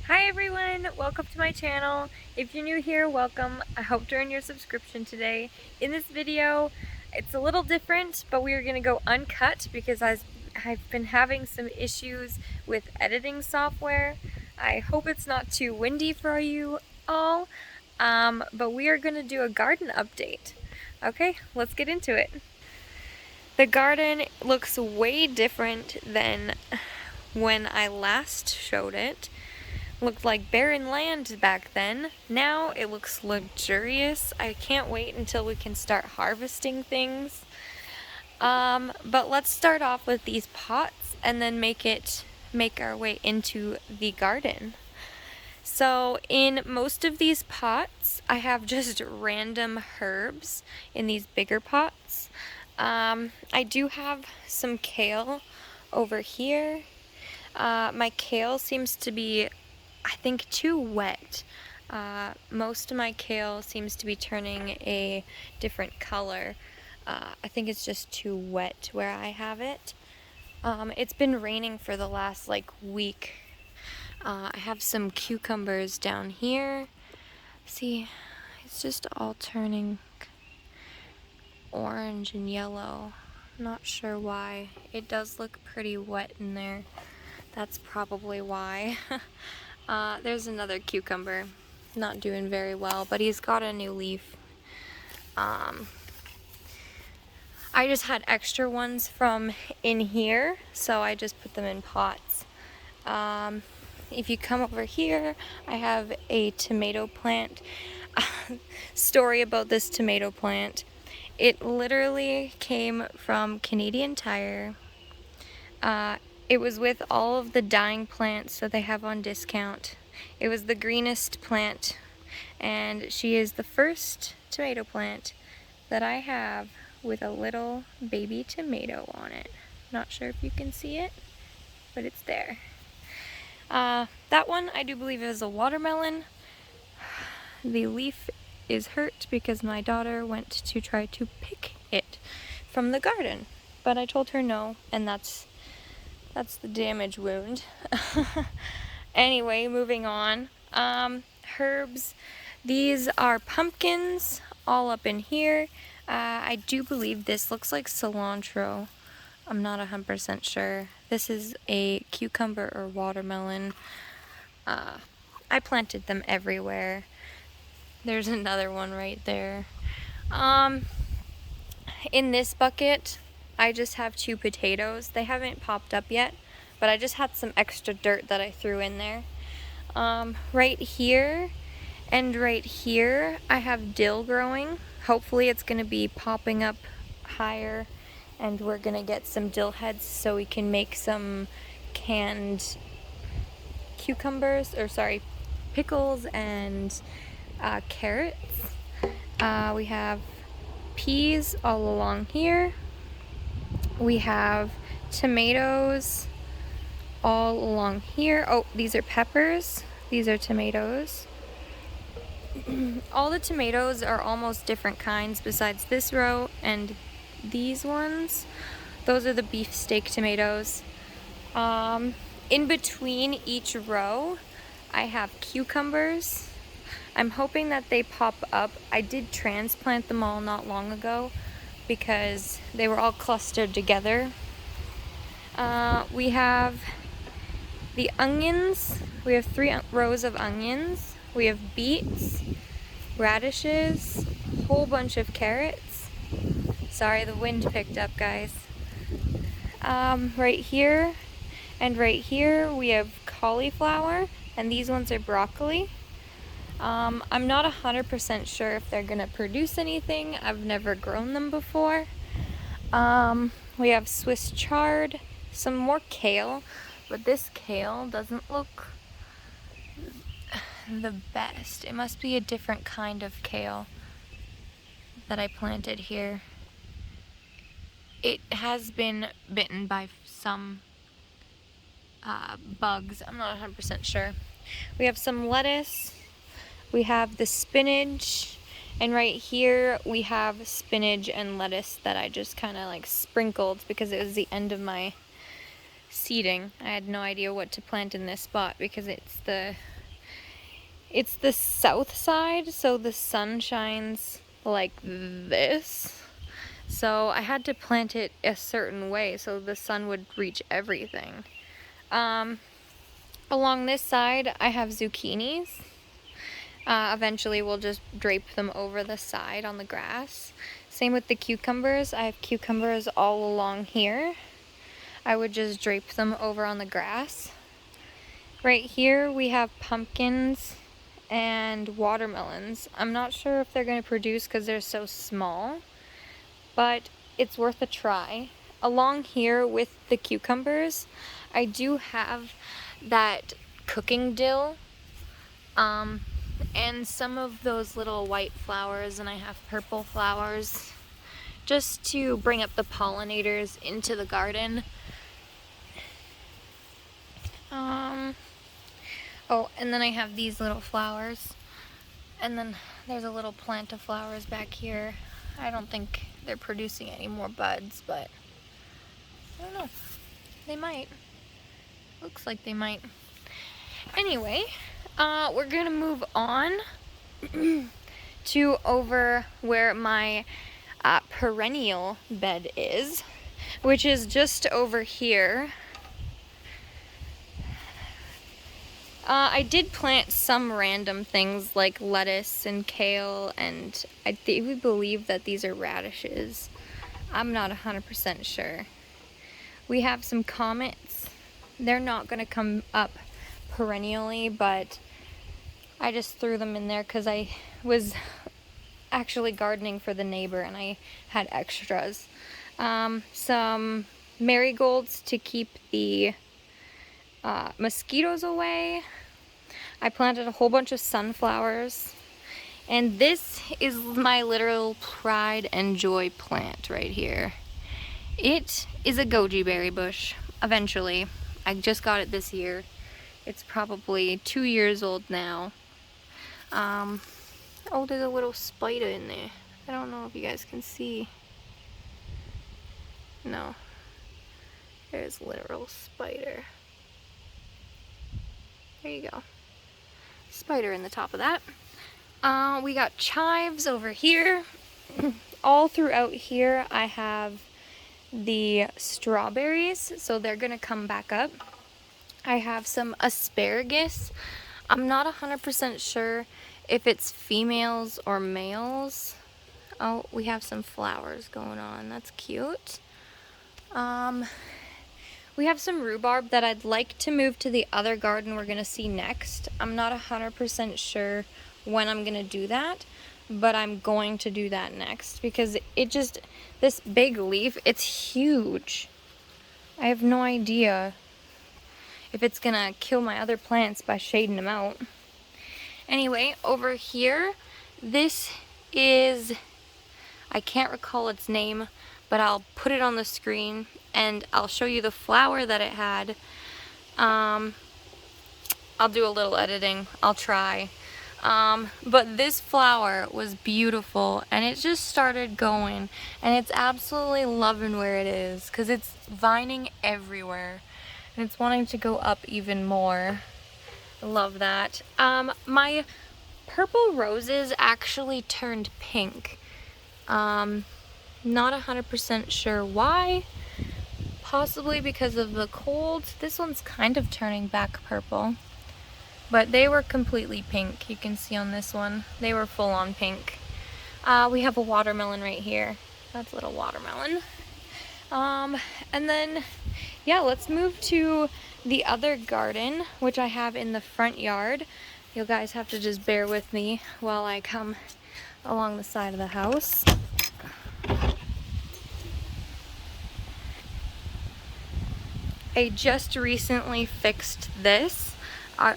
Hi everyone, welcome to my channel. If you're new here, welcome. I hope to earn your subscription today. In this video, it's a little different, but we are going to go uncut because I've been having some issues with editing software. I hope it's not too windy for you all, but we are going to do a garden update. Okay, let's get into it. The garden looks way different than when I last showed it. Looked like barren land back then. Now it looks luxurious. I can't wait until we can start harvesting things. But let's start off with these pots and then make our way into the garden. So in most of these pots, I have just random herbs in these bigger pots. I do have some kale over here. My kale seems to be, I think, too wet. Most of my kale seems to be turning a different color. I think it's just too wet where I have it. It's been raining for the last week. I have some cucumbers down here. See, it's just all turning orange and yellow. Not sure why. It does look pretty wet in there. That's probably why. There's another cucumber. Not doing very well, but he's got a new leaf. I just had extra ones from in here, so I just put them in pots. If you come over here, I have a tomato plant. Story about this tomato plant. It literally came from Canadian Tire. It was with all of the dying plants that they have on discount. It was the greenest plant, and she is the first tomato plant that I have with a little baby tomato on it. Not sure if you can see it, but it's there. That one I do believe is a watermelon. The leaf is hurt because my daughter went to try to pick it from the garden, but I told her no, and that's the damage wound. Anyway, moving on. Herbs. These are pumpkins all up in here. I do believe this looks like cilantro. I'm not 100% sure. This is a cucumber or watermelon. I planted them everywhere. There's another one right there. In this bucket, I just have 2 potatoes. They haven't popped up yet, but I just had some extra dirt that I threw in there. Right here and right here, I have dill growing. Hopefully it's going to be popping up higher, and we're going to get some dill heads so we can make some canned pickles and carrots. We have peas all along here. We have tomatoes all along here. Oh, these are peppers. These are tomatoes. All the tomatoes are almost different kinds besides this row and these ones. Those are the beefsteak tomatoes. In between each row, I have cucumbers. I'm hoping that they pop up. I did transplant them all not long ago because they were all clustered together. We have the onions. We have 3 rows of onions. We have beets, radishes, a whole bunch of carrots. Sorry, the wind picked up, guys. Right here and right here we have cauliflower, and these ones are broccoli. I'm not 100% sure if they're gonna produce anything. I've never grown them before. We have Swiss chard, some more kale, but this kale doesn't look the best. It must be a different kind of kale that I planted here. It has been bitten by some bugs. I'm not 100% sure. We have some lettuce. We have the spinach, and right here we have spinach and lettuce that I just kind of sprinkled because it was the end of my seeding. I had no idea what to plant in this spot because it's the It's the south side, so the sun shines like this. So I had to plant it a certain way so the sun would reach everything. Along this side, I have zucchinis. Eventually we'll just drape them over the side on the grass. Same with the cucumbers. I have cucumbers all along here. I would just drape them over on the grass. Right here we have pumpkins and watermelons. I'm not sure if they're going to produce because they're so small, but it's worth a try. Along here with the cucumbers, I do have that cooking dill, and some of those little white flowers, and I have purple flowers just to bring up the pollinators into the garden. Oh, and then I have these little flowers, and then there's a little plant of flowers back here. I don't think they're producing any more buds, but I don't know. They might. Looks like they might. Anyway, we're gonna move on to over where my perennial bed is, which is just over here. I did plant some random things like lettuce and kale, and I believe that these are radishes. I'm not 100% sure. We have some comets. They're not going to come up perennially, but I just threw them in there because I was actually gardening for the neighbor and I had extras. Some marigolds to keep the mosquitoes away. I planted a whole bunch of sunflowers, and this is my literal pride and joy plant right here. It is a goji berry bush. Eventually, I just got it this year. It's probably 2 years old now. Oh, there's a little spider in there. I don't know if you guys can see. No, there's a literal spider. There you go. Spider in the top of that. We got chives over here. All throughout here I have the strawberries, so they're gonna come back up. I have some asparagus. I'm not 100% sure if it's females or males. Oh, we have some flowers going on. That's cute. We have some rhubarb that I'd like to move to the other garden we're going to see next. I'm not 100% sure when I'm going to do that, but I'm going to do that next because this big leaf, it's huge. I have no idea if it's going to kill my other plants by shading them out. Anyway, over here, this is, I can't recall its name, but I'll put it on the screen and I'll show you the flower that it had. I'll do a little editing, I'll try. But this flower was beautiful and it just started going, and it's absolutely loving where it is because it's vining everywhere and it's wanting to go up even more. I love that. My purple roses actually turned pink. Not 100% sure why. Possibly because of the cold. This one's kind of turning back purple. But they were completely pink. You can see on this one. They were full on pink. We have a watermelon right here. That's a little watermelon. And then, yeah, let's move to the other garden, which I have in the front yard. You guys have to just bear with me while I come along the side of the house. I just recently fixed this,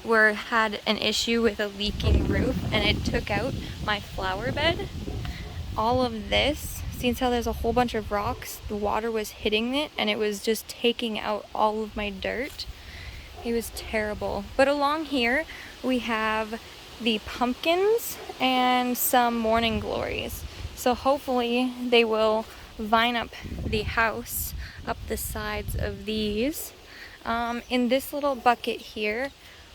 where it had an issue with a leaking roof and it took out my flower bed. All of this, since how there's a whole bunch of rocks, the water was hitting it and it was just taking out all of my dirt. It was terrible. But along here we have the pumpkins and some morning glories. So hopefully they will vine up the house, up the sides of these. In this little bucket here,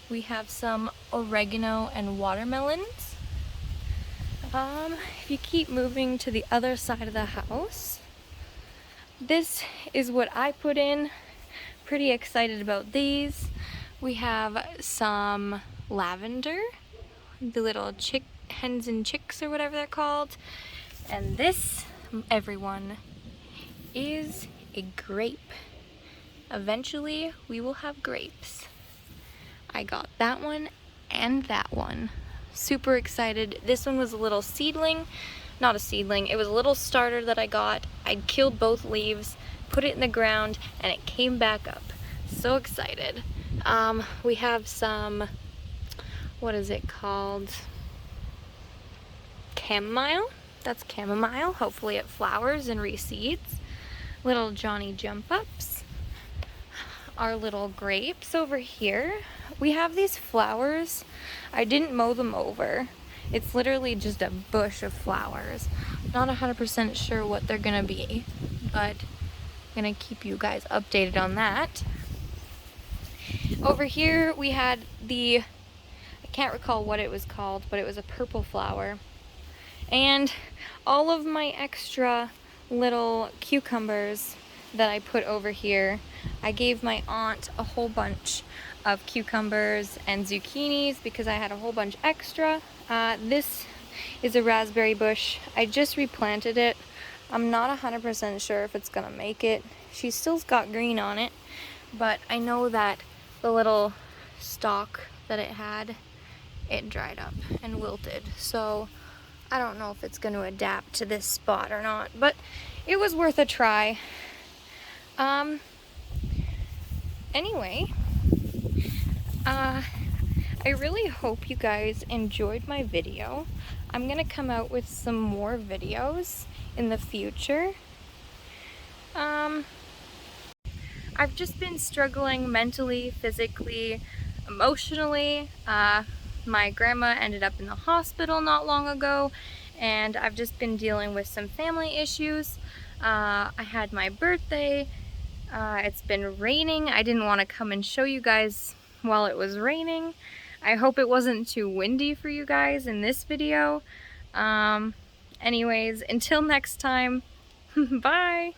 We have some oregano and watermelons. If you keep moving to the other side of the house, this is what I put in. Pretty excited about these. We have some lavender, the little hens and chicks or whatever they're called. And this, everyone, is a grape. Eventually, we will have grapes. I got that one and that one. Super excited. This one was a little seedling. Not a seedling, it was a little starter that I got. I killed both leaves, put it in the ground, and it came back up. So excited. We have some, what is it called? Chamomile. That's chamomile. Hopefully it flowers and reseeds. Little Johnny jump ups. Our little grapes over here. We have these flowers. I didn't mow them over. It's literally just a bush of flowers. Not 100% sure what they're gonna be, but I'm gonna keep you guys updated on that. Over here we had I can't recall what it was called, but it was a purple flower. And all of my extra little cucumbers that I put over here, I gave my aunt a whole bunch of cucumbers and zucchinis because I had a whole bunch extra. This is a raspberry bush. I just replanted it. I'm not 100% sure if it's gonna make it. She still's got green on it, but I know that the little stalk that it had, it dried up and wilted. So I don't know if it's going to adapt to this spot or not, but it was worth a try. Anyway, I really hope you guys enjoyed my video. I'm going to come out with some more videos in the future. I've just been struggling mentally, physically, emotionally. My grandma ended up in the hospital not long ago, and I've just been dealing with some family issues. I had my birthday. It's been raining. I didn't want to come and show you guys while it was raining. I hope it wasn't too windy for you guys in this video. Anyways, until next time, bye!